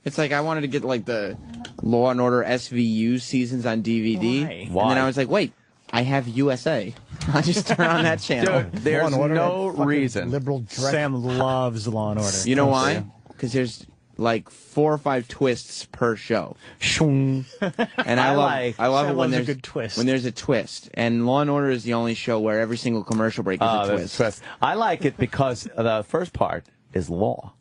It's like I wanted to get like the Law and Order SVU seasons on DVD. Why? And then I was like, wait, I have USA. I just turn on that channel. Dude, there's no reason. Liberal direct. Sam loves Law and Order. You know why? Because there's like 4 or 5 twists per show. Shung. And I love it when there's a good twist. when there's a twist. And Law and Order is the only show where every single commercial break is a There's twist. I like it because the first part is law.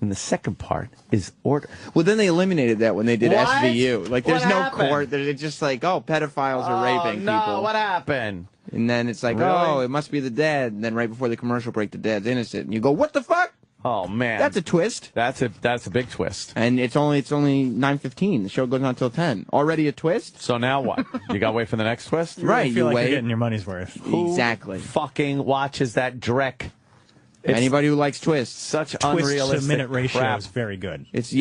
And the second part is order. Well, then they eliminated that when they did What? SVU. Like, there's What no happened? court. It's just like, oh, pedophiles are raping no, people. what happened? And then it's like, Really? oh, it must be the dad. And then right before the commercial break, the dad's innocent. And you go, what the fuck? Oh man, That's a twist. that's a big twist. And it's only 9:15. The show goes on until 10. Already a twist? So now what? You got to wait for the next twist? Right, I feel you like wait. you're getting your money's worth. Who Exactly. fucking watches that dreck? It's Anybody who likes twists. such Twist unrealistic to minute ratio crap. is very good. It's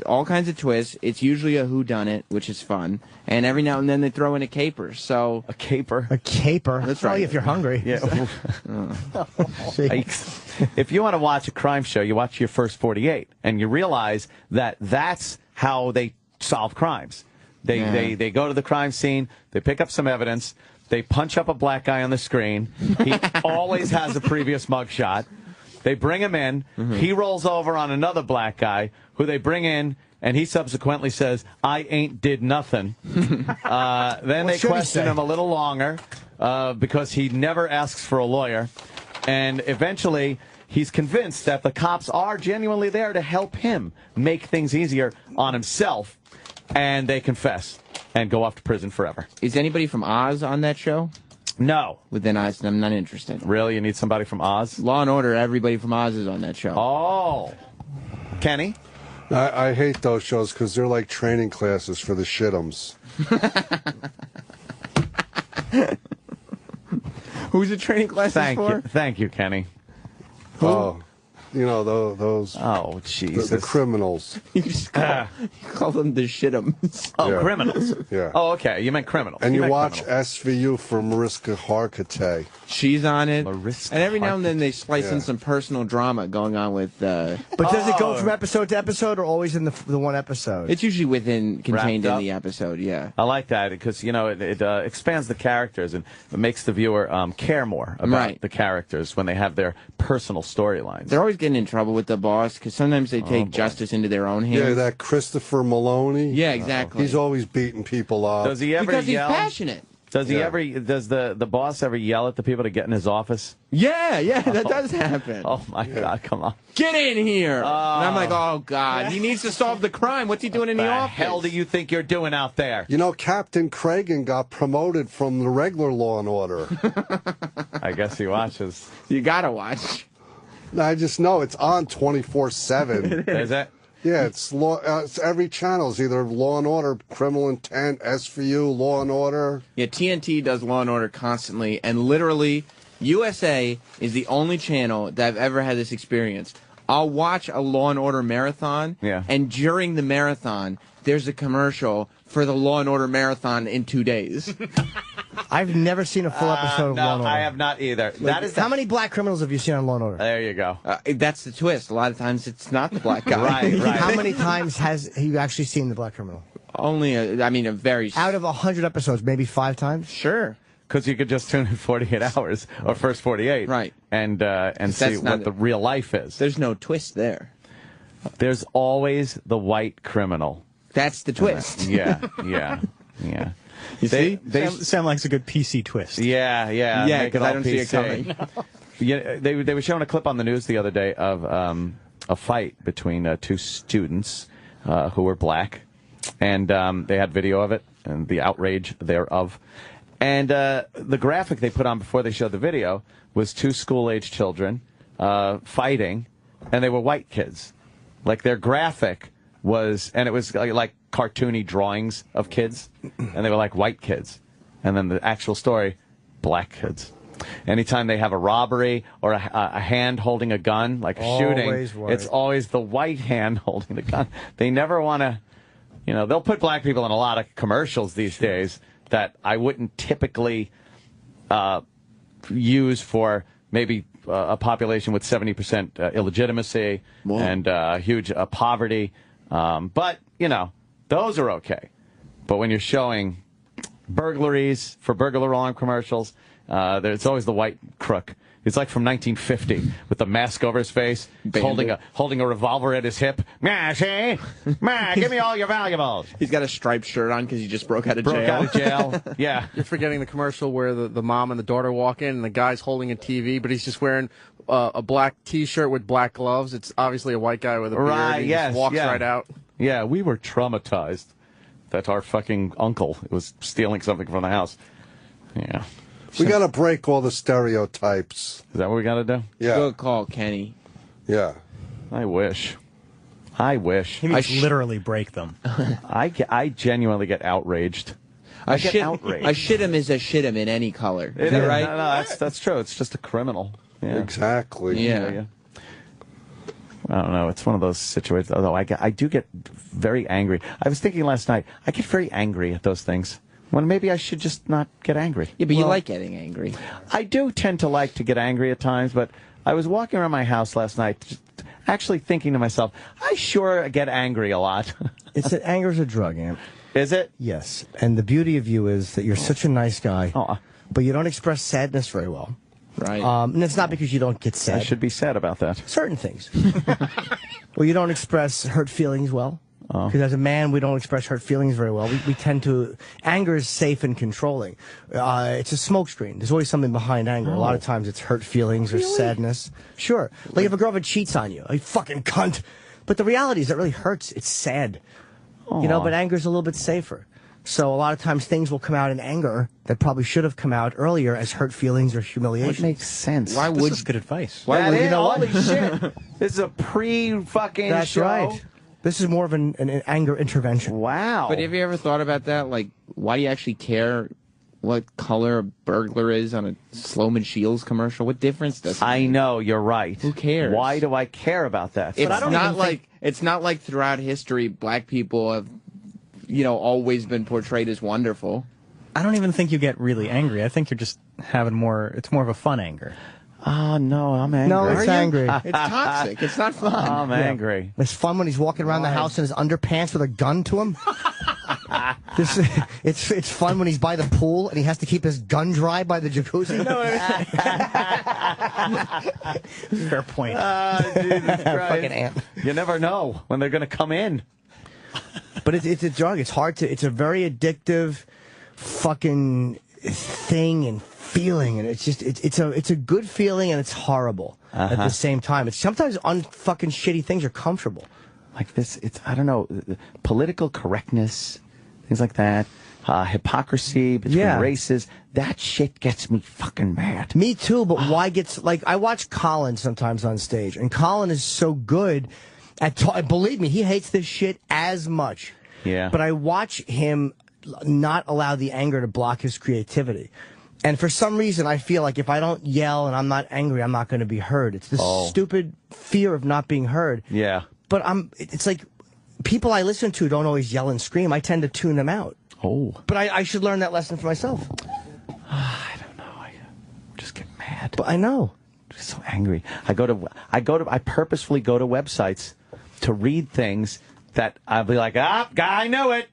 all kinds of twists. It's usually a whodunit, which is fun. And every now and then they throw in a caper. So A caper. A caper. That's Only right. if you're hungry. Yeah. See? Yikes. If you want to watch a crime show, you watch your first 48, and you realize that that's how they solve crimes. They go to the crime scene, they pick up some evidence, they punch up a black guy on the screen. He always has a previous mugshot. They bring him in. He rolls over on another black guy who they bring in, and he subsequently says, I ain't did nothing. Then they should he question say? him a little longer because he never asks for a lawyer. And eventually, he's convinced that the cops are genuinely there to help him make things easier on himself. And they confess and go off to prison forever. is anybody from Oz on that show? No. Within Oz, I'm not interested. Really? You need somebody from Oz? Law and Order, everybody from Oz is on that show. Oh. Kenny? I hate those shows because they're like training classes for the shit'ems. Who's the training classes for? Thank you, Kenny. Oh, you know those Oh, Jesus. the criminals. You just call them the shit'ems. Oh, Yeah. criminals. Yeah. Oh, okay. You meant criminals. And you meant watch criminals. SVU for Mariska Hargitay. She's on it. Mariska And every now and then they slice in Yeah. some personal drama going on with... But does it go from episode to episode or always in the one episode? it's usually contained Wrapped in up? the episode, yeah. I like that because, you know, it expands the characters and it makes the viewer care more about Right. the characters when they have their personal storylines. They're always getting in trouble with the boss because sometimes they take justice into their own hands. Yeah, that Christopher Maloney. Yeah, exactly. He's always beating people up. Does he ever because yell? he's passionate. Does he Yeah. ever? Does the boss ever yell at the people to get in his office? Yeah, that does happen. Oh my God! Come on! Get in here! And I'm like, oh, God, he needs to solve the crime. What's he doing in the The office? hell do you think you're doing out there? You know, Captain Cragen got promoted from the regular Law and Order. I guess he watches. You gotta watch. I just know it's on 24/7. Is it? Yeah, it's every channel. It's either Law and Order, Criminal Intent, SVU, Law and Order. Yeah, TNT does Law and Order constantly, and literally, USA is the only channel that I've ever had this experience. I'll watch a Law and Order marathon, and during the marathon, there's a commercial for the Law and Order marathon in 2 days. I've never seen a full episode of No, Law and Order. I have not either. That is How many black criminals have you seen on Law and Order? There you go. That's the twist. A lot of times it's not the black guy. Right. How many times has you actually seen the black criminal? Only, a very... Out of 100 episodes, maybe 5 times? Sure. Because you could just tune in 48 hours, or first 48, Right. and That's see not what the real life is. There's no twist there. There's always the white criminal. That's the twist. Yeah. You see? Sam likes a good PC twist. Yeah, Yeah, make it because I all don't see it PC. coming. Yeah, they were showing a clip on the news the other day of a fight between 2 students who were black, and they had video of it and the outrage thereof. And the graphic they put on before they showed the video was 2 school-age children fighting, and they were white kids. Like their graphic was, and it was like cartoony drawings of kids, and they were like white kids. And then the actual story, black kids. Anytime they have a robbery or a hand holding a gun, like a shooting, white. it's always the white hand holding the gun. They never want to, they'll put black people in a lot of commercials these days that I wouldn't typically use for maybe a population with 70% illegitimacy and huge poverty. But, you know, those are okay. But when you're showing burglaries for burglar alarm commercials, there's always the white crook. It's like from 1950 with the mask over his face, holding a revolver at his hip. Ma, see? Ma, give me all your valuables. He's got a striped shirt on because he just broke out of jail. Yeah. You're forgetting the commercial where the mom and the daughter walk in and the guy's holding a TV, but he's just wearing a black T-shirt with black gloves. It's obviously a white guy with a beard. Right, He yes, just walks right out. Yeah, we were traumatized that our fucking uncle was stealing something from the house. Yeah. We got to break all the stereotypes. Is that what we got to do? Yeah. Good call, Kenny. Yeah. I wish. He means literally break them. I genuinely get outraged. A shit'em is a shit'em in any color. Is that right? No, that's true. It's just a criminal. Yeah. Exactly. Yeah. I don't know. It's one of those situations. Although I do get very angry. I was thinking last night, I get very angry at those things. When maybe I should just not get angry. Yeah, but you like getting angry. I do tend to like to get angry at times, but I was walking around my house last night just actually thinking to myself, I sure get angry a lot. It's that anger's a drug, Amp. Is it? Yes. And the beauty of you is that you're such a nice guy, but you don't express sadness very well. Right. And it's not because you don't get sad. I should be sad about that. Certain things. Well, you don't express hurt feelings well. Because as a man, we don't express hurt feelings very well. We tend to... Anger is safe and controlling. It's a smokescreen. There's always something behind anger. A lot of times it's hurt feelings or sadness. Sure. Like if a girl ever cheats on you, you fucking cunt. But the reality is it really hurts. It's sad. You know, but anger's a little bit safer. So a lot of times things will come out in anger that probably should have come out earlier as hurt feelings or humiliation. That makes sense. This is good advice. Why would you know what? Holy shit. This is a pre-fucking That's show. right. This is more of an anger intervention. Wow. But have you ever thought about that? Like, why do you actually care what color a burglar is on a Sloman Shields commercial? What difference does it make? I know, you're right. Who cares? Why do I care about that? It's not like throughout history black people have, always been portrayed as wonderful. I don't even think you get really angry. I think you're just having it's more of a fun anger. Oh, no, I'm angry. No, it's angry. It's toxic. It's not fun. I'm angry. It's fun when he's walking around the house in his underpants with a gun to him. It's fun when he's by the pool and he has to keep his gun dry by the jacuzzi. Fair point. Jesus Christ. Fucking ant. You never know when they're going to come in. But it's a drug. It's hard to. It's a very addictive, fucking thing and feeling, and it's a good feeling and it's horrible at the same time. It's sometimes unfucking shitty things are comfortable. Like this, I don't know, political correctness, things like that, hypocrisy between races. That shit gets me fucking mad. Me too, but why I watch Colin sometimes on stage, and Colin is so good at believe me, he hates this shit as much. Yeah. But I watch him not allow the anger to block his creativity. And for some reason, I feel like if I don't yell and I'm not angry, I'm not going to be heard. It's this stupid fear of not being heard. Yeah. But it's like people I listen to don't always yell and scream. I tend to tune them out. Oh. But I should learn that lesson for myself. I don't know. I just get mad. But I know. I'm just so angry. I purposefully go to websites to read things that I'll be like, I know it.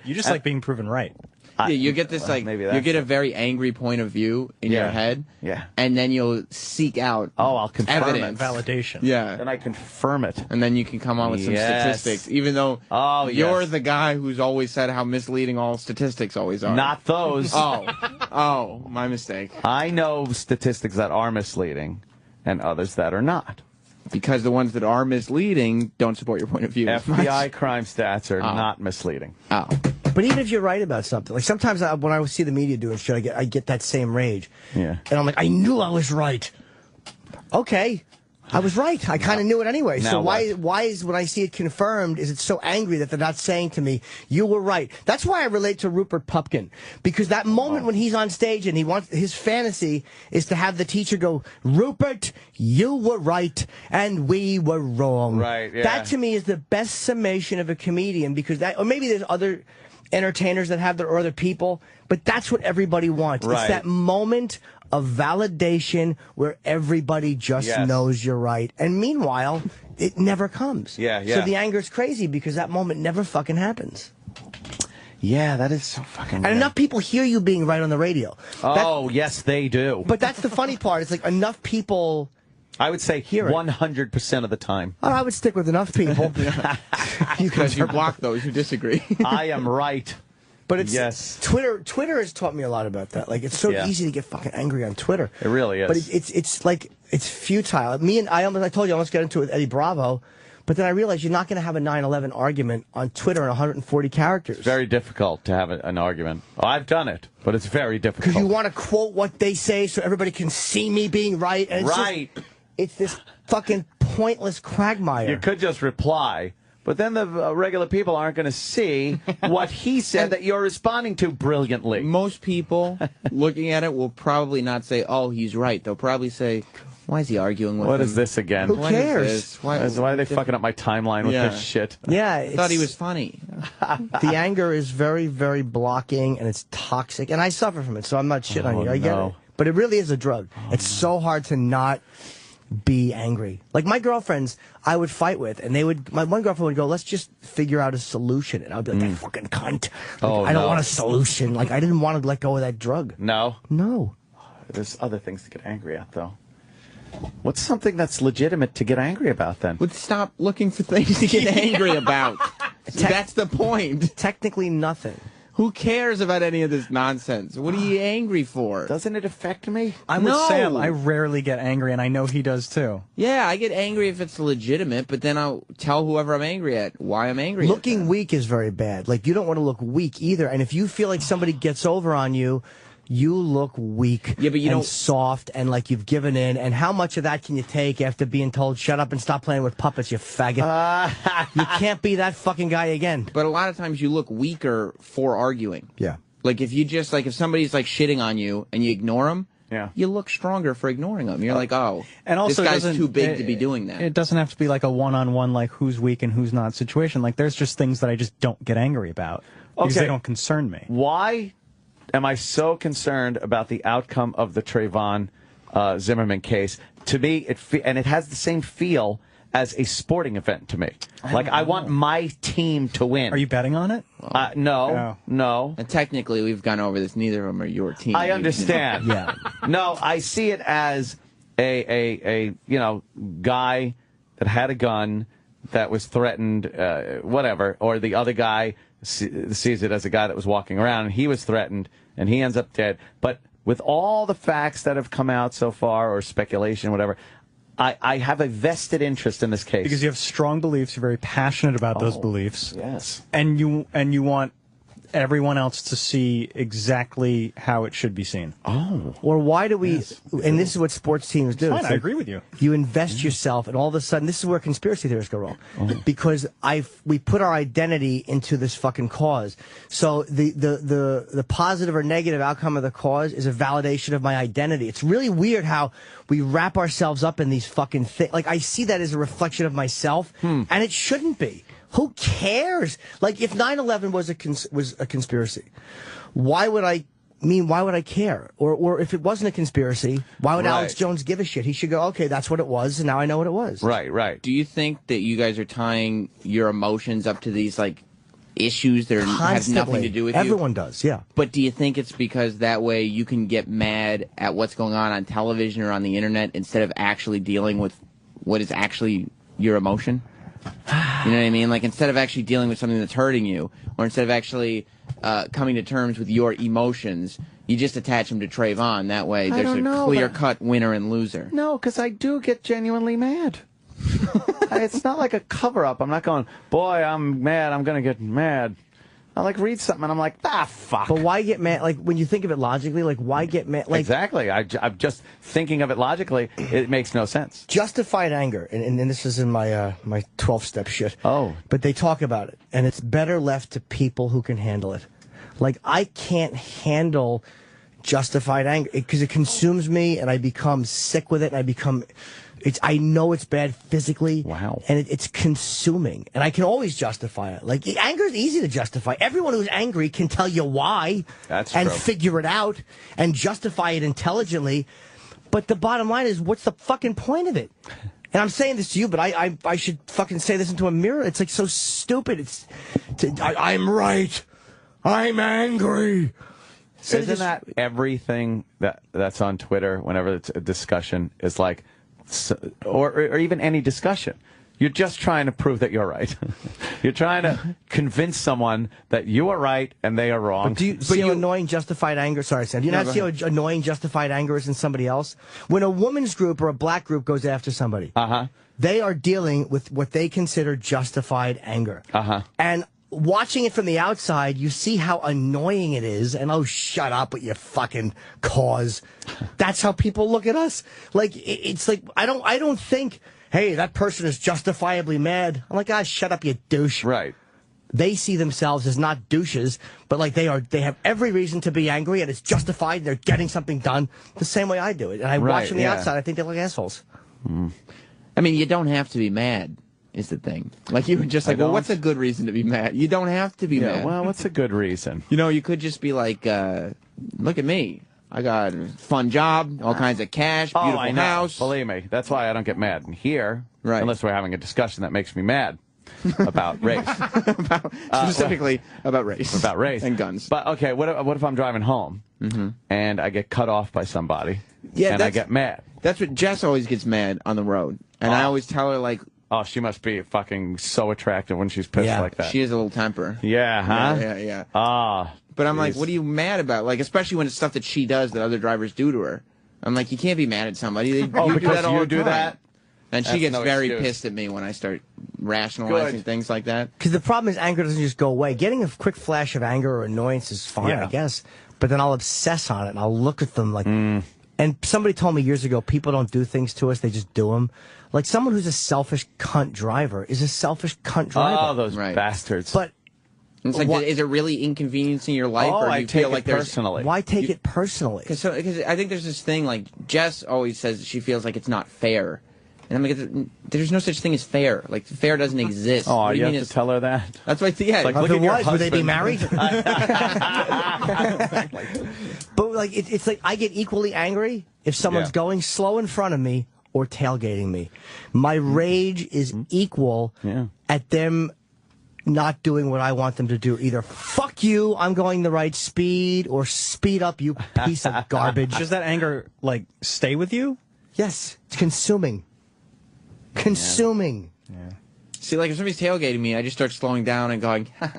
You just like being proven right. Yeah, you get this you get a very angry point of view in your head. Yeah. And then you'll seek out I'll confirm evidence. Validation. Yeah. Then I confirm it. And then you can come on with some statistics, even though you're the guy who's always said how misleading all statistics always are. Not those. Oh, my mistake. I know statistics that are misleading and others that are not. Because the ones that are misleading don't support your point of view. FBI crime stats are not misleading. Oh. But even if you're right about something, like sometimes when I see the media doing shit, I get that same rage. Yeah. And I'm like, I knew I was right. Okay. I was right. I kind of knew it anyway. So why is when I see it confirmed, is it so angry that they're not saying to me, you were right? That's why I relate to Rupert Pupkin. Because that moment when he's on stage and his fantasy is to have the teacher go, Rupert, you were right and we were wrong. Right, yeah. That to me is the best summation of a comedian, because or maybe there's other entertainers that have or other people, but that's what everybody wants. Right. It's that moment of validation where everybody just knows you're right. And meanwhile, it never comes. Yeah. So the anger is crazy because that moment never fucking happens. Yeah, that is so fucking weird. And enough people hear you being right on the radio. Yes, they do. But that's the funny part. It's like enough people... I would say hear 100% of the time. I would stick with enough people. Because you block those who disagree. I am right. But it's Twitter has taught me a lot about that. Like, it's so easy to get fucking angry on Twitter. It really is. But it's like, it's futile. I told you I almost got into it with Eddie Bravo, but then I realized you're not going to have a 9/11 argument on Twitter in 140 characters. It's very difficult to have an argument. Oh, I've done it, but it's very difficult. Because you want to quote what they say so everybody can see me being right. And it's this fucking pointless quagmire. You could just reply. But then the regular people aren't going to see what he said that you're responding to brilliantly. Most people looking at it will probably not say, oh, he's right. They'll probably say, why is he arguing with him? What is this again? Who cares? Why are they fucking up my timeline with this shit? Yeah. I thought he was funny. The anger is very, very blocking, and it's toxic. And I suffer from it, so I'm not shitting on you. I get it. But it really is a drug. It's so hard to not be angry. Like my girlfriends I would fight with, and my one girlfriend would go, let's just figure out a solution. And I would be like, that fucking cunt. Like, I don't want a solution. Like, I didn't want to let go of that drug. No? No. There's other things to get angry at, though. What's something that's legitimate to get angry about, then? Would stop looking for things to get angry about. That's the point. Technically nothing. Who cares about any of this nonsense? What are you angry for? Doesn't it affect me? I'm with Sam. I rarely get angry, and I know he does too. Yeah, I get angry if it's legitimate, but then I'll tell whoever I'm angry at why I'm angry. Looking weak is very bad. Like, you don't want to look weak either. And if you feel like somebody gets over on you, you look weak and soft and like you've given in. And how much of that can you take after being told, shut up and stop playing with puppets, you faggot? You can't be that fucking guy again. But a lot of times you look weaker for arguing. Yeah. Like if you just, like if somebody's like shitting on you and you ignore them, you look stronger for ignoring them. You're like, oh, and also this guy's too big to be doing that. It doesn't have to be like a one-on-one, like who's weak and who's not situation. Like there's just things that I just don't get angry about because they don't concern me. Why am I so concerned about the outcome of the Trayvon Zimmerman case? To me, it has the same feel as a sporting event to me. Like, I want my team to win. Are you betting on it? No. And technically, we've gone over this. Neither of them are your team. I understand. No, I see it as a guy that had a gun that was threatened, whatever, or the other guy sees it as a guy that was walking around and he was threatened and he ends up dead. But with all the facts that have come out so far, or speculation, whatever, I have a vested interest in this case. Because you have strong beliefs, you're very passionate about those beliefs. Yes. And you want everyone else to see exactly how it should be seen. Oh. Or why do we, and this is what sports teams do. Fine, I agree with you. You invest yourself, and all of a sudden, this is where conspiracy theorists go wrong. Because we put our identity into this fucking cause. So the positive or negative outcome of the cause is a validation of my identity. It's really weird how we wrap ourselves up in these fucking things. Like, I see that as a reflection of myself, and it shouldn't be. Who cares? Like, if 9/11 was a conspiracy, why would I care? Or if it wasn't a conspiracy, why would Alex Jones give a shit? He should go, okay, that's what it was, and now I know what it was. Right. Do you think that you guys are tying your emotions up to these, like, issues that have nothing to do with you? Everyone does, yeah. But do you think it's because that way you can get mad at what's going on television or on the internet instead of actually dealing with what is actually your emotion? You know what I mean? Like, instead of actually dealing with something that's hurting you, or instead of actually coming to terms with your emotions, you just attach them to Trayvon. That way, there's a clear-cut winner and loser. No, because I do get genuinely mad. It's not like a cover-up. I'm not going, boy, I'm mad, I'm going to get mad. I like read something and I'm like, fuck. But why get mad? Like, when you think of it logically, like, why get mad? Like, exactly. I'm just thinking of it logically. It makes no sense. Justified anger, and this is in my my 12-step shit. Oh. But they talk about it, and it's better left to people who can handle it. Like, I can't handle justified anger because it consumes me, and I become sick with it, and I become I know it's bad physically. Wow. And it's consuming. And I can always justify it. Like, anger is easy to justify. Everyone who's angry can tell you why. That's and true. figure it out and justify it intelligently. But the bottom line is, what's the fucking point of it? And I'm saying this to you, but I should fucking say this into a mirror. It's like so stupid. I'm right. I'm angry. So Isn't that everything that's on Twitter, whenever it's a discussion, is like, or even any discussion? You're just trying to prove that you're right. You're trying to convince someone that you are right and they are wrong. But do you see how annoying justified anger? Sorry, Sam. Do you not see how annoying justified anger is in somebody else? When a woman's group or a black group goes after somebody, they are dealing with what they consider justified anger. And watching it from the outside, you see how annoying it is, and oh, shut up with your fucking cause. That's how people look at us. Like, it's like, I don't think, hey, that person is justifiably mad. I'm like, shut up, you douche. Right. They see themselves as not douches, but like they have every reason to be angry, and it's justified, and they're getting something done the same way I do it. And I watch from the outside, I think they're like assholes. I mean, you don't have to be mad, is the thing. Like, you were just like, well, what's a good reason to be mad? You don't have to be mad. Well, what's a good reason? You know, you could just be like, look at me. I got a fun job, all kinds of cash, beautiful house. Believe me, that's why I don't get mad in here, right? Unless we're having a discussion that makes me mad about race. Specifically about race. About race. And guns. But, okay, what if I'm driving home and I get cut off by somebody and I get mad? That's what Jess always gets mad on the road. And I always tell her, like, oh, she must be fucking so attractive when she's pissed like that. She has a little temper. Yeah, huh? Yeah. But I'm like, what are you mad about? Like, especially when it's stuff that she does that other drivers do to her. I'm like, you can't be mad at somebody. You do that all the time. And she gets very pissed at me when I start rationalizing things like that. Because the problem is anger doesn't just go away. Getting a quick flash of anger or annoyance is fine, I guess. But then I'll obsess on it, and I'll look at them like... And somebody told me years ago, people don't do things to us, they just do them. Like, someone who's a selfish cunt driver is a selfish cunt driver. Oh, those bastards. But... It's like, is it really inconveniencing your life, or do you feel like personally? Why take it personally? Because I think there's this thing, like, Jess always says that she feels like it's not fair. And I'm like, there's no such thing as fair. Like, fair doesn't exist. Oh, you have to tell her that? That's why, Like, if look it was, would they be husband. married? But, like, it's like I get equally angry if someone's going slow in front of me or tailgating me. My rage is equal at them not doing what I want them to do. Either fuck you, I'm going the right speed, or speed up, you piece of garbage. Does that anger, like, stay with you? Yes, it's consuming. Consuming. Yeah. See, like, if somebody's tailgating me, I just start slowing down and going, just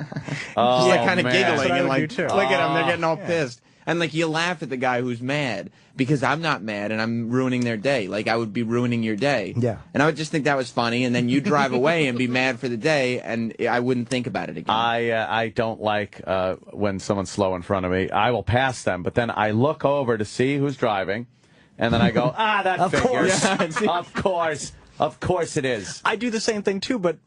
Oh, like kind of giggling and like, look at them, they're getting all pissed. And like, you laugh at the guy who's mad because I'm not mad and I'm ruining their day. Like, I would be ruining your day. Yeah. And I would just think that was funny, and then you drive away and be mad for the day, and I wouldn't think about it again. I don't like when someone's slow in front of me. I will pass them, but then I look over to see who's driving, and then I go, that figures. Of course it is. I do the same thing too, but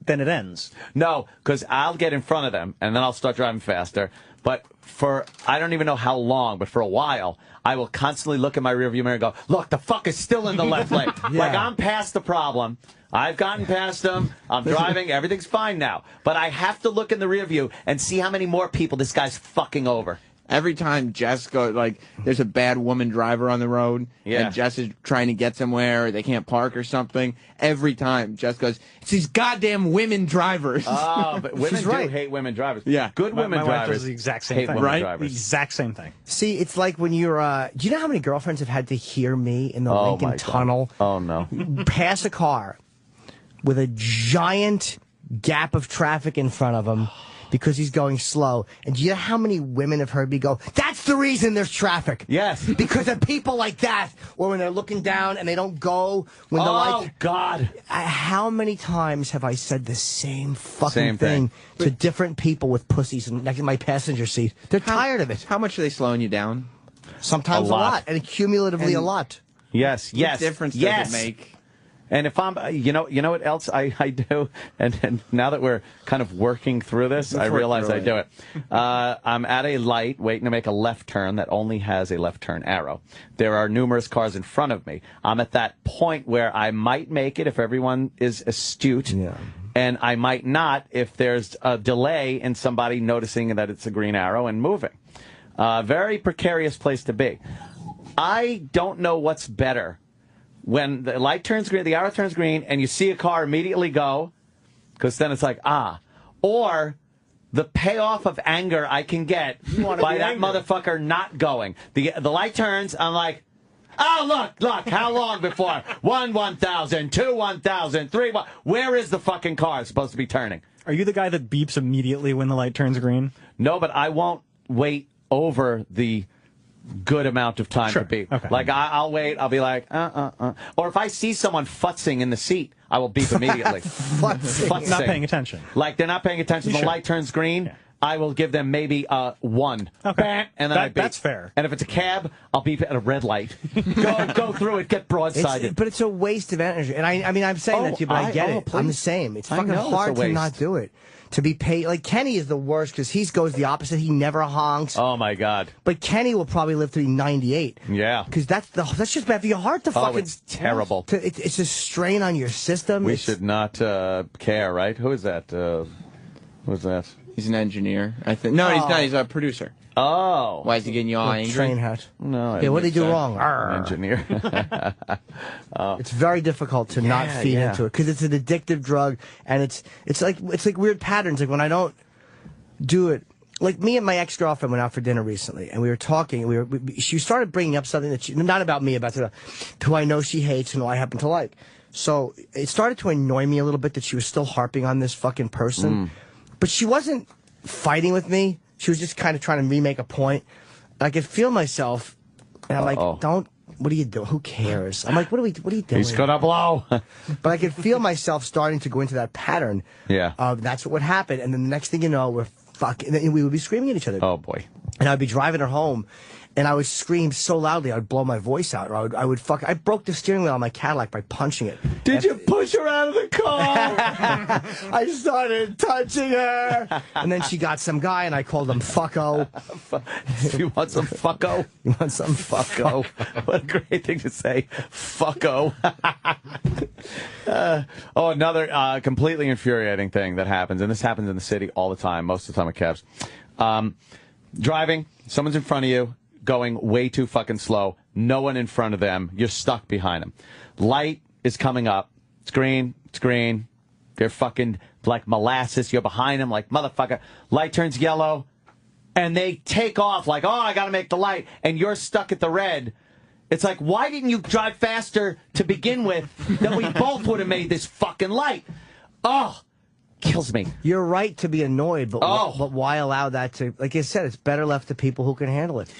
then it ends. No, because I'll get in front of them, and then I'll start driving faster. But for, I don't even know how long, but for a while, I will constantly look in my rearview mirror and go, look, the fuck is still in the left lane. Like, I'm past the problem. I've gotten past them. I'm driving. Everything's fine now. But I have to look in the rearview and see how many more people this guy's fucking over. Every time Jess goes, like, there's a bad woman driver on the road, and Jess is trying to get somewhere, or they can't park or something, every time Jess goes, it's these goddamn women drivers. Oh, but women do hate women drivers. Yeah. Good women my drivers wife does the exact same thing. women Right? drivers. The exact same thing. See, it's like when you're, do you know how many girlfriends have had to hear me in the Lincoln Tunnel Oh, no. pass a car with a giant gap of traffic in front of him because he's going slow? And do you know how many women have heard me go, that's the reason there's traffic? Yes. Because of people like that, or when they're looking down and they don't go when the lights... Oh, God. How many times have I said the same fucking thing to different people with pussies next to my passenger seat? They're tired of it. How much are they slowing you down? Sometimes a lot. And cumulatively a lot. Yes, yes. What difference does it make? And if I'm, you know what else I do? And now that we're kind of working through this, I realize I do it. I'm at a light waiting to make a left turn that only has a left turn arrow. There are numerous cars in front of me. I'm at that point where I might make it if everyone is astute. Yeah. And I might not if there's a delay in somebody noticing that it's a green arrow and moving. Very precarious place to be. I don't know what's better. When the light turns green, the arrow turns green, and you see a car immediately go, because then it's like, or the payoff of anger I can get by that motherfucker not going. The light turns, I'm like, oh, look, how long before? 1,000, 2, 1,000, 3, 1. Where is the fucking car it's supposed to be turning? Are you the guy that beeps immediately when the light turns green? No, but I won't wait over the good amount of time to beep. Okay. Like, I'll wait. I'll be like, Or if I see someone futzing in the seat, I will beep immediately. Futzing. Not paying attention. Like, they're not paying attention. The light turns green. Yeah. I will give them maybe 1. Okay. And then I beep. That's fair. And if it's a cab, I'll beep at a red light. go through it, get broadsided. But it's a waste of energy. And I mean, I'm saying that to you, but I get it. Please. I'm the same. It's fucking hard to not do it. To be paid. Like, Kenny is the worst because he goes the opposite. He never honks. Oh, my God. But Kenny will probably live to be 98. Yeah. Because that's just bad for your heart to fucking... Oh, it's terrible. It's a strain on your system. We should not care, right? Who is that? Who's that? He's an engineer, I think. No, he's not. He's a producer. Oh. Why is he getting you all angry? Train hat. No. Yeah, what did he do wrong? Engineer. It's very difficult to not feed into it because it's an addictive drug, and it's like weird patterns. Like when I don't do it, like me and my ex-girlfriend went out for dinner recently, and we were talking. She started bringing up something that not about me, about who I know she hates and who I happen to like. So it started to annoy me a little bit that she was still harping on this fucking person, but she wasn't fighting with me. She was just kind of trying to remake a point. I could feel myself, and I'm like, don't. What are you doing? Who cares? I'm like, what are you doing? He's gonna blow. But I could feel myself starting to go into that pattern. Yeah. Of that's what would happen, and then the next thing you know, we're fucking. And we would be screaming at each other. Oh boy. And I'd be driving her home, and I would scream so loudly I would blow my voice out, or I would fuck. I broke the steering wheel on my Cadillac by punching it. Did you push her out of the car? I started touching her, and then she got some guy, and I called him Fucko. You want some Fucko? You want some Fucko? What a great thing to say, Fucko. Another completely infuriating thing that happens, and this happens in the city all the time, most of the time with cabs. Driving, someone's in front of you, going way too fucking slow. No one in front of them. You're stuck behind them. Light is coming up. It's green. It's green. They're fucking like molasses. You're behind them like motherfucker. Light turns yellow, and they take off like, oh, I got to make the light, and you're stuck at the red. It's like, why didn't you drive faster to begin with? Then we both would have made this fucking light. Oh. Kills me. You're right to be annoyed, but why allow that to? Like I said, it's better left to people who can handle it.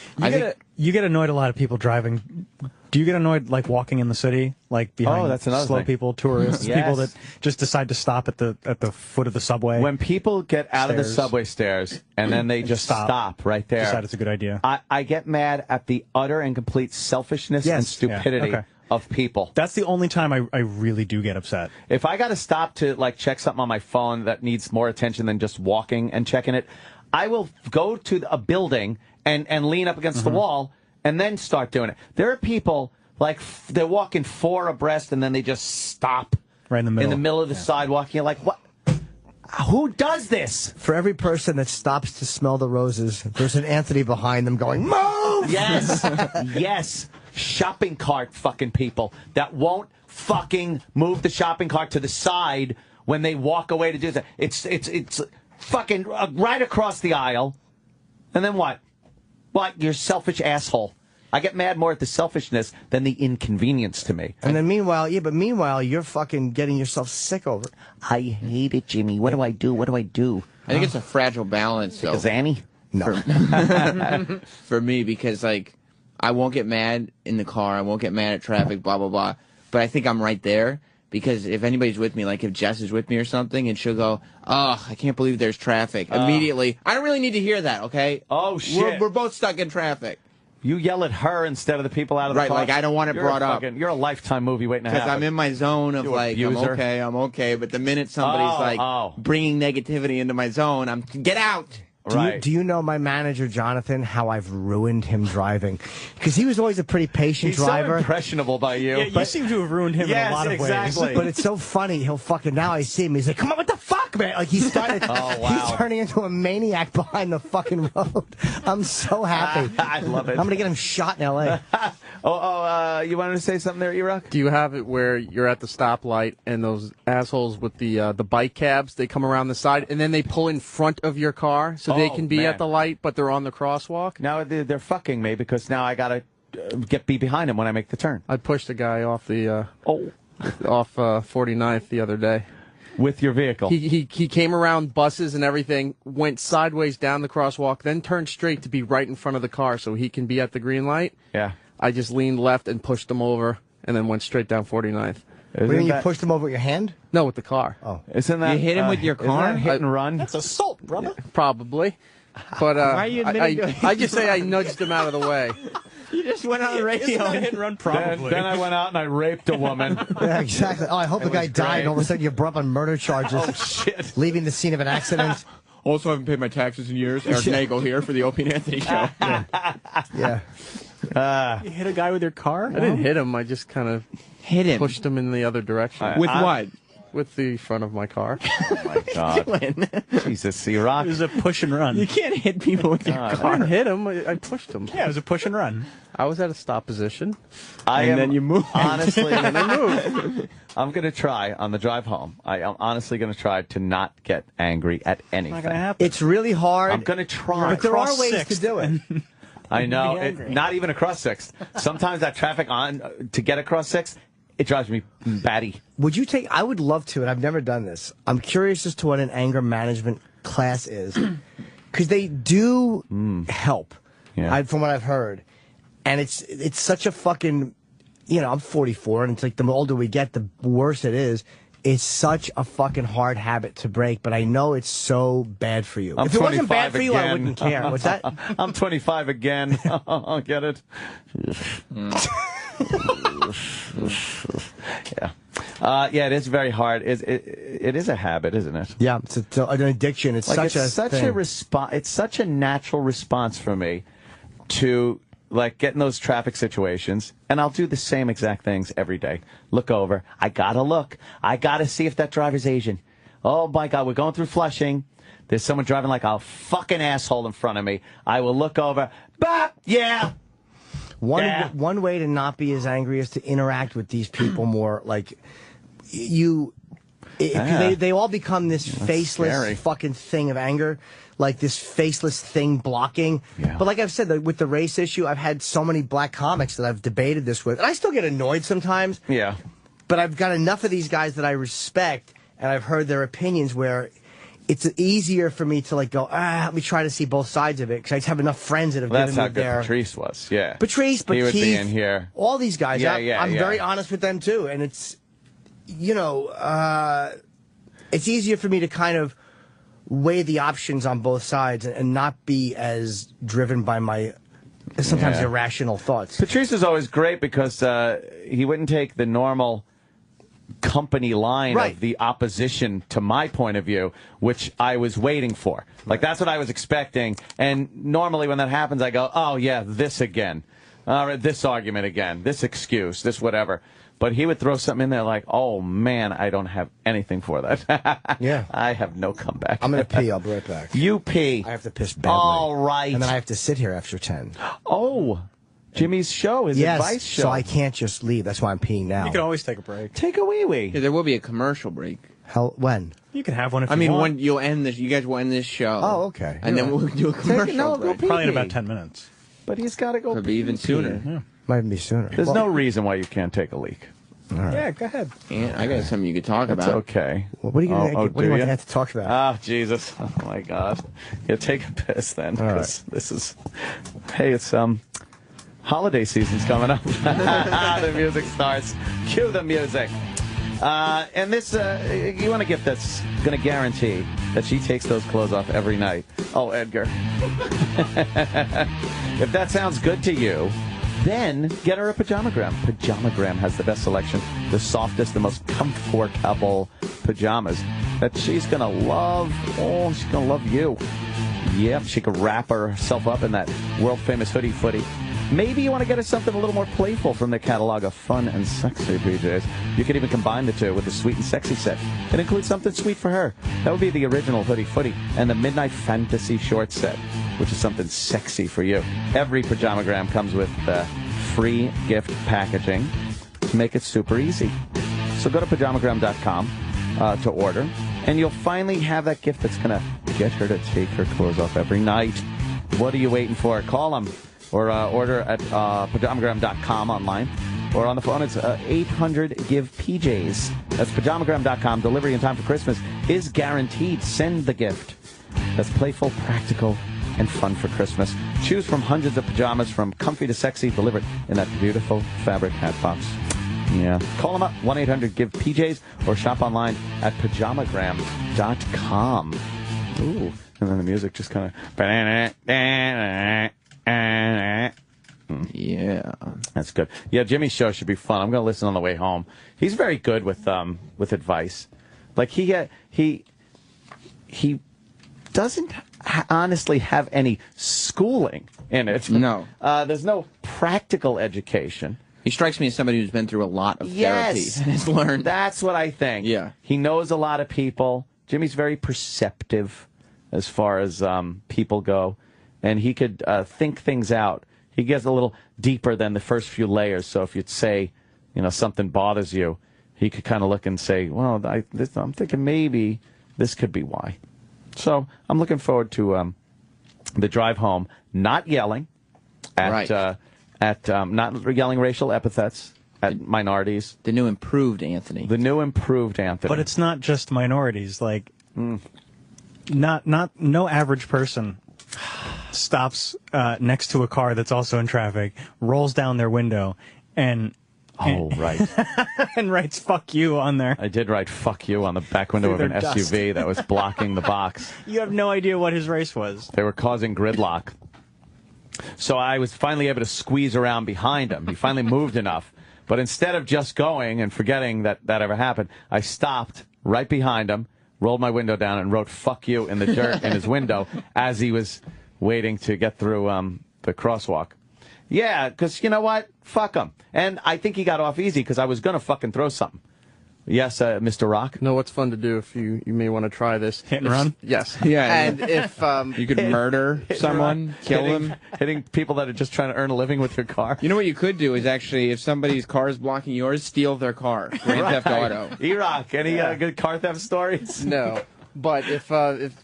You get annoyed a lot of people driving. Do you get annoyed like walking in the city, like behind slow people, tourists, people that just decide to stop at the foot of the subway? When people get out of the subway stairs and then they just stop right there, decide it's a good idea. I get mad at the utter and complete selfishness and stupidity. Of people. That's the only time I really do get upset. If I got to stop to like check something on my phone that needs more attention than just walking and checking it, I will go to a building and lean up against the wall and then start doing it. There are people like they're walking 4 abreast and then they just stop right in the middle of the sidewalk. You're like, what? Who does this? For every person that stops to smell the roses, there's an Anthony behind them going, move! Yes. Yes. Shopping cart fucking people that won't fucking move the shopping cart to the side when they walk away to do that. It's fucking right across the aisle. And then what? What? You're a selfish asshole. I get mad more at the selfishness than the inconvenience to me. And then meanwhile, you're fucking getting yourself sick over it. I hate it, Jimmy. What do I do? What do I do? I think it's a fragile balance. Take a Zanny? No. For me, because like, I won't get mad in the car. I won't get mad at traffic, blah, blah, blah. But I think I'm right there because if anybody's with me, like if Jess is with me or something, and she'll go, oh, I can't believe there's traffic. Immediately, I don't really need to hear that, okay? Oh, shit. We're both stuck in traffic. You yell at her instead of the people out of the car. Right, like I don't want it brought up. You're a Lifetime movie waiting to happen. Because I'm in my zone of like, I'm okay. But the minute somebody's bringing negativity into my zone, get out. Do you know my manager, Jonathan, how I've ruined him driving? Because he was always a pretty patient driver. He's so impressionable by you. Yeah, you seem to have ruined him in a lot of ways. But it's so funny. He'll now I see him. He's like, come on, what the fuck, man? Like, he started. He's turning into a maniac behind the fucking road. I'm so happy. I love it. I'm going to get him shot in L.A. You wanted to say something there, Erock? Do you have it where you're at the stoplight and those assholes with the bike cabs, they come around the side and then they pull in front of your car so they can be at the light, but they're on the crosswalk? Now they're fucking me because now I got to be behind him when I make the turn. I pushed a guy off the off 49th the other day. With your vehicle? He came around buses and everything, went sideways down the crosswalk, then turned straight to be right in front of the car so he can be at the green light. Yeah. I just leaned left and pushed him over and then went straight down 49th. You pushed him over with your hand? No, with the car. Oh. Isn't that, you hit him with your car? Isn't that hit and run? That's assault, brother. Probably. But why are you admitting I just say I nudged him out of the way. You just went on the radio. Hit and run, probably. Then I went out and I raped a woman. Yeah, exactly. Oh, I hope the guy died and all of a sudden you're brought up on murder charges. Oh, shit. Leaving the scene of an accident. Also haven't paid my taxes in years. Eric Nagel here for the Opie and Anthony show. Yeah. You hit a guy with your car? I didn't hit him. I just kind of pushed him in the other direction. With what? With the front of my car. Oh, my God. Jesus, Erock. It was a push and run. You can't hit people with your car. I didn't hit him. I pushed him. Yeah, it was a push and run. I was at a stop position. Then you moved. Honestly, and I moved. I'm going to try on the drive home. I'm honestly going to try to not get angry at anything. Not going to happen. It's really hard. I'm going to try. But there are ways to do it. I know. Not even across 6th. Sometimes that traffic to get across 6th, it drives me batty. Would you take, I would love to, and I've never done this. I'm curious as to what an anger management class is. Because they do help, from what I've heard. And it's such a fucking, I'm 44, and it's like the older we get, the worse it is. It's such a fucking hard habit to break, but I know it's so bad for you. If it wasn't bad for you, I wouldn't care. What's that? I'm 25 again. I'll get it. Yeah, it is very hard. It is a habit, isn't it? Yeah, it's an addiction. It's like such a response. It's such a natural response for me to get in those traffic situations, and I'll do the same exact things every day. Look over. I gotta look. I gotta see if that driver's Asian. Oh my God, we're going through Flushing. There's someone driving like a fucking asshole in front of me. I will look over. Bah, yeah. One way to not be as angry is to interact with these people more. Like they all become this faceless fucking thing of anger. Like this faceless thing blocking. Yeah. But like I've said, with the race issue, I've had so many black comics that I've debated this with. And I still get annoyed sometimes. Yeah. But I've got enough of these guys that I respect, and I've heard their opinions where it's easier for me to go, let me try to see both sides of it, because I just have enough friends that have given me their... That's how good Patrice was, yeah. Patrice, but he would Keith, be in here. All these guys, I'm very honest with them too, and it's, it's easier for me to kind of weigh the options on both sides and not be as driven by my sometimes irrational thoughts. Patrice is always great because he wouldn't take the normal company line of the opposition to my point of view, which I was waiting for. Like, that's what I was expecting. And normally when that happens, I go, oh, yeah, this again. This argument again. This excuse. This whatever. But he would throw something in there like, oh, man, I don't have anything for that. Yeah. I have no comeback. I'm going to pee. I'll be right back. You pee. I have to piss badly. All right. And then I have to sit here after 10. Oh. Jimmy's show, his advice show. So I can't just leave. That's why I'm peeing now. You can always take a break. Take a wee-wee. Yeah, there will be a commercial break. When? You can have one if you want. When you'll end this, you guys will end this show. Oh, okay. And then we'll do a commercial break. Probably in about 10 minutes. But he's got to go. Could be even sooner. Yeah. Might even be sooner. There's no reason why you can't take a leak. All right. Yeah, go ahead. And I got something you could talk about. It's okay. Well, what are you going to have to talk about? Oh, Jesus. Oh, my God. Yeah, take a piss then. Because this is... Hey, it's... holiday season's coming up. The music starts. Cue the music. And this, you want a gift that's going to guarantee that she takes those clothes off every night. Oh, Edgar. If that sounds good to you, then get her a Pajamagram. Pajamagram has the best selection, the softest, the most comfortable pajamas that she's going to love. Oh, she's going to love you. Yep, she could wrap herself up in that world-famous hoodie footy. Maybe you want to get her something a little more playful from their catalog of fun and sexy PJs. You could even combine the two with the sweet and sexy set. It includes something sweet for her. That would be the original hoodie footy and the Midnight Fantasy short set, which is something sexy for you. Every Pajamagram comes with free gift packaging to make it super easy. So go to pajamagram.com to order, and you'll finally have that gift that's going to get her to take her clothes off every night. What are you waiting for? Call them or order at pajamagram.com online. Or on the phone, it's 800-GIVE-PJs. That's pajamagram.com. Delivery in time for Christmas is guaranteed. Send the gift. That's playful, practical, and fun for Christmas. Choose from hundreds of pajamas from comfy to sexy, delivered in that beautiful fabric hat box. Yeah. Call them up, 1-800-GIVE-PJs, or shop online at pajamagram.com. Ooh. And then the music just kind of... Yeah. That's good. Yeah, Jimmy's show should be fun. I'm going to listen on the way home. He's very good with advice. Like, he doesn't honestly have any schooling in it. No. There's no practical education. He strikes me as somebody who's been through a lot of therapy and has learned. That's what I think. Yeah. He knows a lot of people. Jimmy's very perceptive as far as people go, and he could think things out. He gets a little deeper than the first few layers. So if you'd say, something bothers you, he could kind of look and say, well, I'm thinking maybe this could be why. So I'm looking forward to the drive home, not yelling at not yelling racial epithets at minorities. The new improved Anthony. But it's not just minorities. Like, no average person stops next to a car that's also in traffic, rolls down their window, and right. and writes "fuck you" on there. I did write "fuck you" on the back window of an SUV that was blocking the box. You have no idea what his race was. They were causing gridlock. So I was finally able to squeeze around behind him. He finally moved enough. But instead of just going and forgetting that ever happened, I stopped right behind him, rolled my window down, and wrote "fuck you" in the dirt in his window as he was waiting to get through the crosswalk. Yeah, because you know what? Fuck him. And I think he got off easy because I was going to fucking throw something. Yes, Mr. Rock? No, what's fun to do if you may want to try this. Hit and run? Yes. Yeah. And if... you could murder someone, kill them. Hitting people that are just trying to earn a living with your car. You know what you could do is actually, if somebody's car is blocking yours, steal their car. Grand Theft Auto. Erock, any good car theft stories? No. But if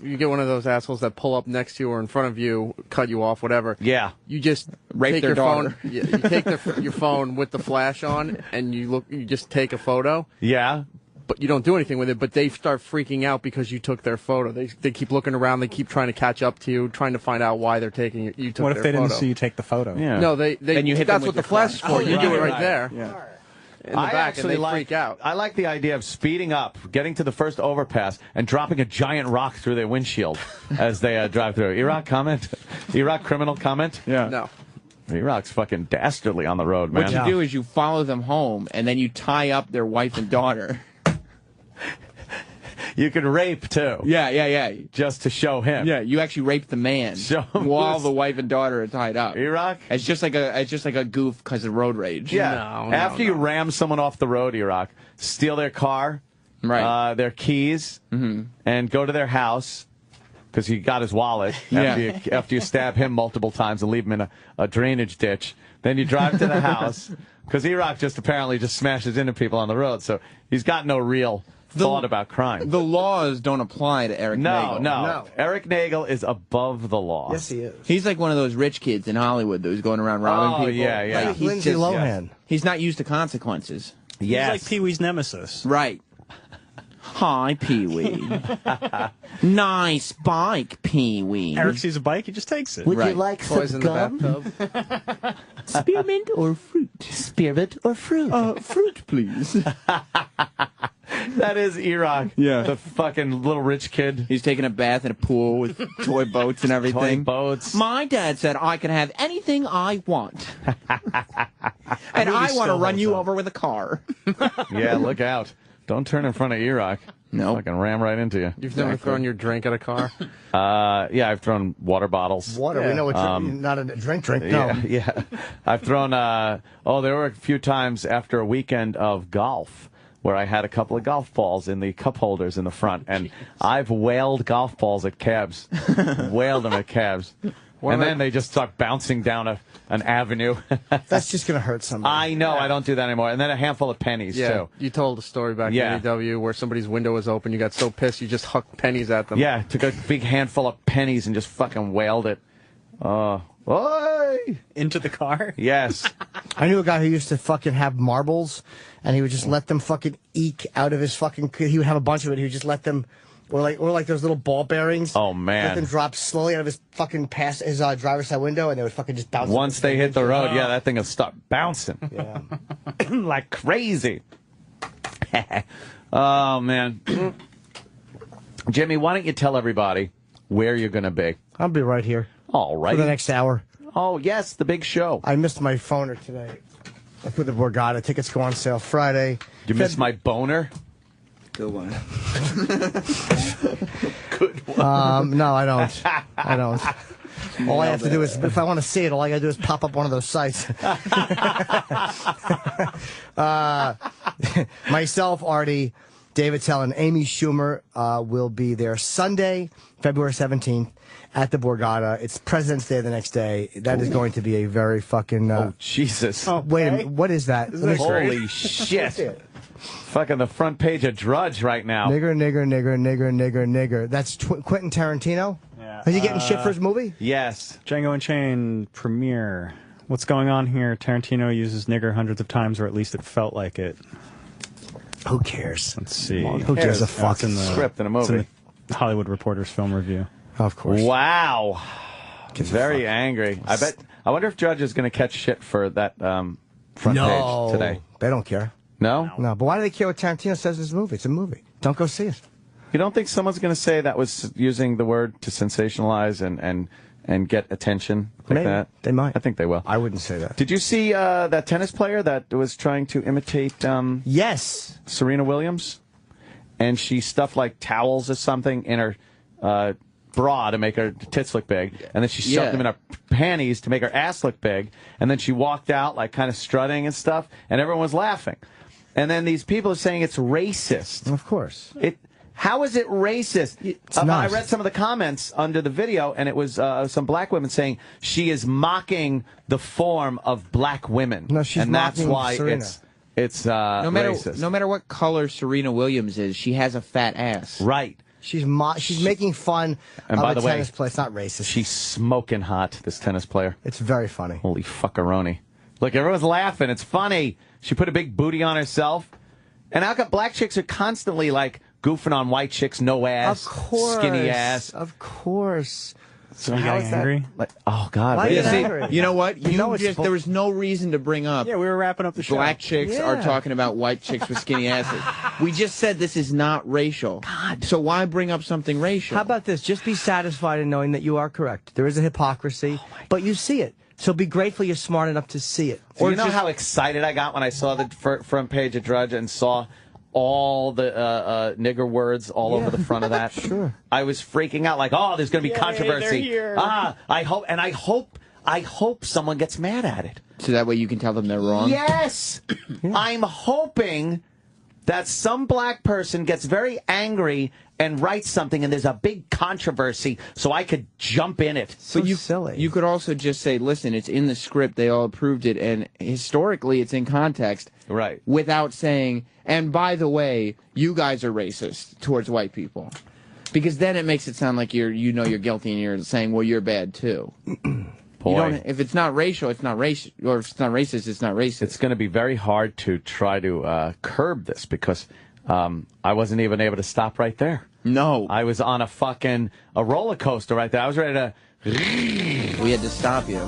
you get one of those assholes that pull up next to you or in front of you, cut you off, whatever. Yeah. You just rape take their your daughter. phone. You take your phone with the flash on, and you just take a photo. Yeah. But you don't do anything with it. But they start freaking out because you took their photo. They keep looking around. They keep trying to catch up to you, trying to find out why they're taking it. You took what their if they photo. didn't see you take the photo? Yeah. No, they. And you hit them that's with what the your flash is car. for. You do it right Right. there. Yeah. In the back, and they freak out. I like the idea of speeding up, getting to the first overpass, and dropping a giant rock through their windshield as they drive through. Erock comment? Erock criminal comment? Yeah. No. Erock's fucking dastardly on the road, man. What you do is you follow them home, and then you tie up their wife and daughter. You could rape, too. Yeah. Just to show him. Yeah, you actually rape the man Show him while who's- the wife and daughter are tied up. Erock? It's just like a goof because of road rage. Yeah. No, After you ram someone off the road, Erock, steal their car, Right. their keys, and go to their house because he got his wallet Yeah. after you stab him multiple times and leave him in a drainage ditch. Then you drive to the house because Erock just apparently just smashes into people on the road, so he's got no real thought about crime. The laws don't apply to Eric Nagel. No. Eric Nagel is above the law. Yes, he is. He's like one of those rich kids in Hollywood who's going around robbing people. Yeah. Like, he's Lindsay just- Lohan. He's not used to consequences. Yes. He's like Pee-wee's nemesis. Right. Hi, Pee-wee. Nice bike, Pee-wee. Eric sees a bike, he just takes it. Would Right. you like Poison some the gum? bathtub. Spearmint or fruit? Spearmint or fruit? Fruit, please. That is Erock. Yeah. The fucking little rich kid. He's taking a bath in a pool with toy boats and everything. Toy boats. My dad said I can have anything I want. And I want to run you over with a car. Yeah, look out. Don't turn in front of Erock. No. I can ram right into you. You've never thrown your drink at a car? Yeah, I've thrown water bottles. Water, we know what not a drink, no. Yeah. I've thrown, there were a few times after a weekend of golf where I had a couple of golf balls in the cup holders in the front, and I've whaled golf balls at cabs. Whaled them at cabs. And then they just start bouncing down an avenue. That's just going to hurt somebody. I know, I don't do that anymore. And then a handful of pennies, too. You told a story back in AEW where somebody's window was open. You got so pissed you just hucked pennies at them. Yeah, took a big handful of pennies and just fucking whaled it. Into the car? Yes. I knew a guy who used to fucking have marbles, and he would just let them fucking eke out of his fucking... He would have a bunch of it. He would just let them... Or like those little ball bearings. Oh, man. Let them drop slowly out of his fucking his driver's side window, and they would fucking just bounce. Once they hit the road, that thing will start bouncing. Yeah. Like crazy. Oh, man. Jimmy, why don't you tell everybody where you're going to be? I'll be right here. All right. For the next hour. Oh, yes, the big show. I missed my phoner today. I put the Borgata. Tickets go on sale Friday. You missed my boner? Good one. Good one. No, I don't. I don't. All I have to do is, if I want to see it, all I got to do is pop up one of those sites. Myself, Artie, David Tell, and Amy Schumer will be there Sunday, February 17th, at the Borgata. It's President's Day the next day. That is going to be a very fucking... oh, Jesus. Wait a minute. What is that? Holy shit. Fucking the front page of Drudge right now. Nigger, nigger, nigger, nigger, nigger, nigger. That's Quentin Tarantino? Yeah. Is he getting shit for his movie? Yes. Django Unchained premiere. What's going on here? Tarantino uses nigger hundreds of times, or at least it felt like it. Who cares? Let's see. Who gives a fuck? In the script in a movie. It's in the Hollywood Reporter's film review. Of course. Wow. Very angry. I wonder if Drudge is going to catch shit for that front page today. They don't care. No? No, but why do they care what Tarantino says in his movie? It's a movie. Don't go see it. You don't think someone's going to say that was using the word to sensationalize and get attention like Maybe. that? They might. I think they will. I wouldn't say that. Did you see that tennis player that was trying to imitate yes, Serena Williams? And she stuffed like towels or something in her bra to make her tits look big. And then she shoved them in her panties to make her ass look big. And then she walked out like kind of strutting and stuff. And everyone was laughing. And then these people are saying it's racist. of course. How is it racist? It's not. I read some of the comments under the video, and it was some black women saying she is mocking the form of black women. No, she's and that's mocking why Serena. it's racist. No matter what color Serena Williams is, she has a fat ass. Right. She's making fun And of by a the way, tennis player. It's not racist. She's smoking hot, this tennis player. It's very funny. Holy fuckaroni. Look, everyone's laughing. It's funny. She put a big booty on herself. And how come black chicks are constantly, like, goofing on white chicks, no ass, Of course. skinny ass? Of course. So You how getting is that? angry? Like, oh, God. Why are you really? angry? You know what? There was no reason to bring up. Yeah, we were wrapping up the show. Black chicks are Yeah. talking about white chicks with skinny asses. We just said this is not racial. God. So why bring up something racial? How about this? Just be satisfied in knowing that you are correct. There is a hypocrisy, but you see it. So be grateful you're smart enough to see it. Or you know how excited I got when I saw the front page of Drudge and saw all the nigger words all over the front of that? Sure. I was freaking out like, oh, there's going to be controversy. they're here. I hope someone gets mad at it. So that way you can tell them they're wrong? Yes. I'm hoping that some black person gets very angry and writes something and there's a big controversy so I could jump in it. So But silly. You could also just say, listen, it's in the script, they all approved it, and historically it's in context. Right. Without saying, and by the way, you guys are racist towards white people. Because then it makes it sound like you're guilty and you're saying, well, you're bad too. Boy. If it's not racial, it's not racial. Or if it's not racist, it's not racist. It's going to be very hard to try to curb this because I wasn't even able to stop right there. No. I was on a roller coaster right there. I was ready to... We had to stop you.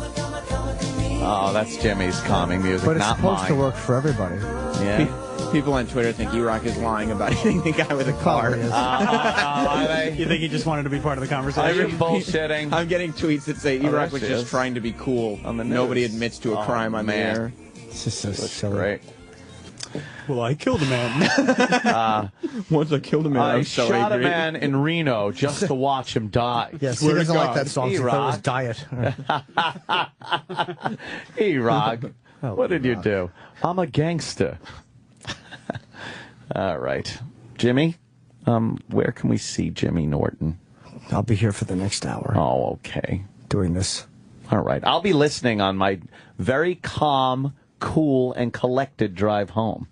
Oh, that's Jimmy's calming music, But it's not supposed mine. to work for everybody. Yeah. People on Twitter think Erock is lying about hitting the guy with a car. You think he just wanted to be part of the conversation? Are you bullshitting? I'm getting tweets that say Erock was just trying to be cool. Nobody admits to a crime on the air. It's just so silly. Great. Well, I killed a man. Once I killed a man, I was so shot angry. a man in Reno just to watch him die. Yes, he doesn't like that song. He thought it was Diet. Erock, what did you do? I'm a gangster. All right. Jimmy, where can we see Jimmy Norton? I'll be here for the next hour. Oh, okay. Doing this. All right. I'll be listening on my very calm, cool, and collected drive home.